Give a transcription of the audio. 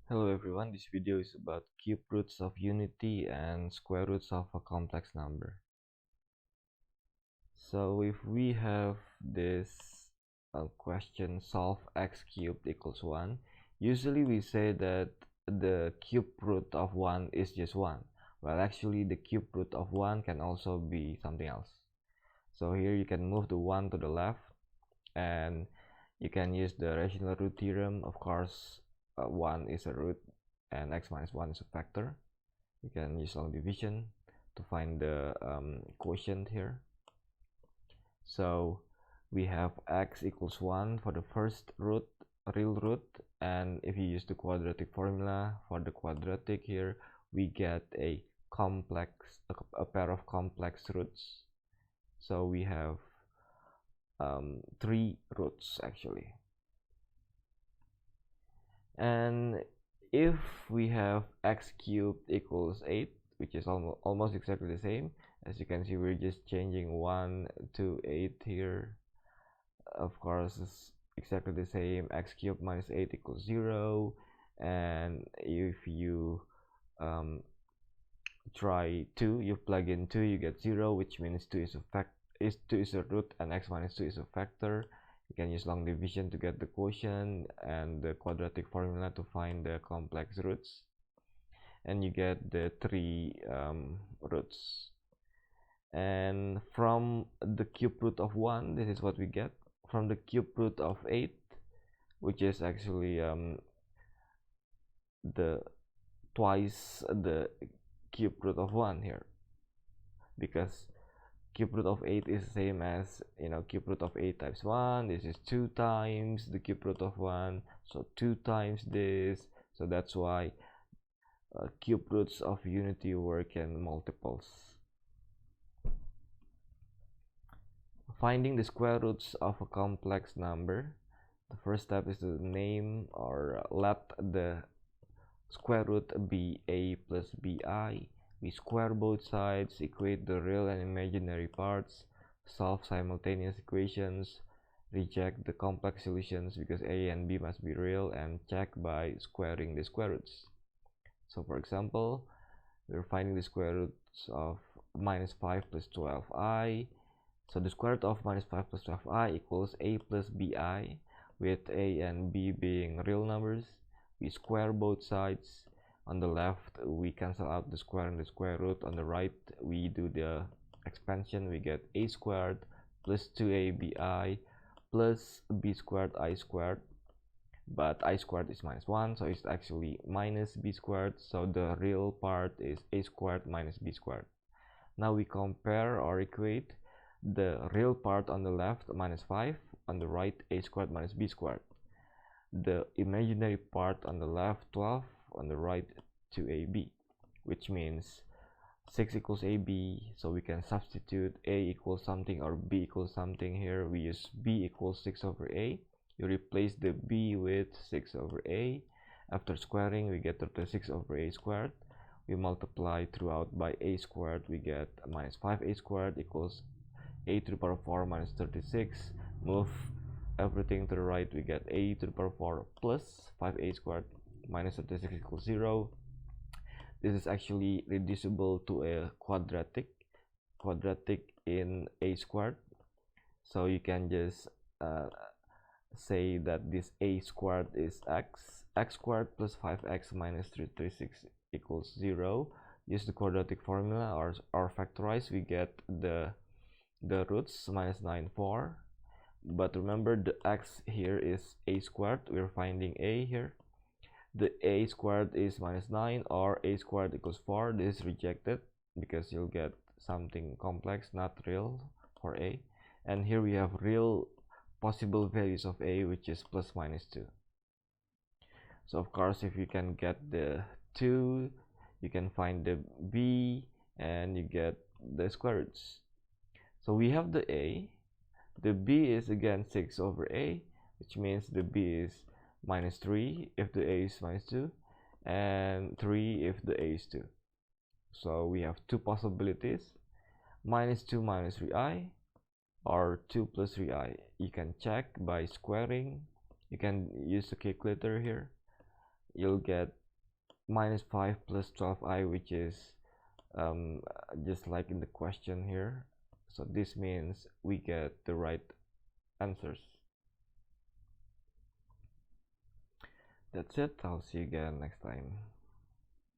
Hello everyone, this video is about cube roots of unity and square roots of a complex number. So if we have this question, solve x cubed equals 1, usually we say that the cube root of 1 is just 1. Well, actually the cube root of 1 can also be something else. So here you can move the 1 to the left and you can use the rational root theorem. Of course, 1 is a root and x minus 1 is a factor. You can use long division to find the quotient here. So we have x equals 1 for the first root, real root, and if you use the quadratic formula for the quadratic here, we get a pair of complex roots. So we have 3 roots actually. And if we have x cubed equals 8, which is almost exactly the same, as you can see, we're just changing 1 to 8 here. Of course, it's exactly the same. X cubed minus 8 equals 0, and if you try 2, you plug in 2, you get 0, which means 2 is a root and x minus 2 is a factor. You can use long division to get the quotient and the quadratic formula to find the complex roots, and you get the 3 roots. And from the cube root of 1, this is what we get. From the cube root of 8, which is actually the twice the cube root of 1 here, because cube root of 8 is the same as, cube root of 8 times 1. This is 2 times the cube root of 1, so 2 times this. So that's why cube roots of unity work in multiples. Finding the square roots of a complex number, the first step is to name or let the square root be a plus bi. We square both sides, equate the real and imaginary parts, solve simultaneous equations, reject the complex solutions because a and b must be real, and check by squaring the square roots. So for example, we're finding the square roots of minus 5 plus 12i. So the square root of minus 5 plus 12i equals a plus bi, with a and b being real numbers. We square both sides. On the left, we cancel out the square and the square root. On the right, we do the expansion. We get a squared plus 2abi plus b squared I squared. But I squared is minus 1, so it's actually minus b squared. So the real part is a squared minus b squared. Now we compare or equate the real part on the left, minus 5, on the right, a squared minus b squared. The imaginary part on the left, 12, on the right, 2ab, which means 6 equals ab, so we can substitute a equals something or b equals something. Here we use b equals 6 over a. You replace the b with 6 over a. After squaring, we get 36 over a squared. We multiply throughout by a squared. We get minus 5a squared equals a to the power 4 minus 36. Move everything to the right, we get a to the power 4 plus 5a squared minus 36 equals 0. This is actually reducible to a quadratic in a squared. So you can just say that this a squared is x squared plus 5x minus 336 equals 0. Use the quadratic formula or factorize. We get the roots minus 9, 4. But remember, the x here is a squared. We're finding a here. The a squared is minus 9, or a squared equals 4. This is rejected because you'll get something complex, not real, for a. And here we have real possible values of a, which is plus minus 2. So of course, if you can get the 2, you can find the b, and you get the square roots. So we have the a. The b is again 6 over a, which means the b is minus 3 if the a is minus 2, and 3 if the a is 2. So we have two possibilities, minus 2 minus 3i, or 2 plus 3i. You can check by squaring. You can use the calculator here. you'll get minus 5 plus 12i, which is um, just like in the question here. So this means we get the right answers. That's it. I'll see you again next time.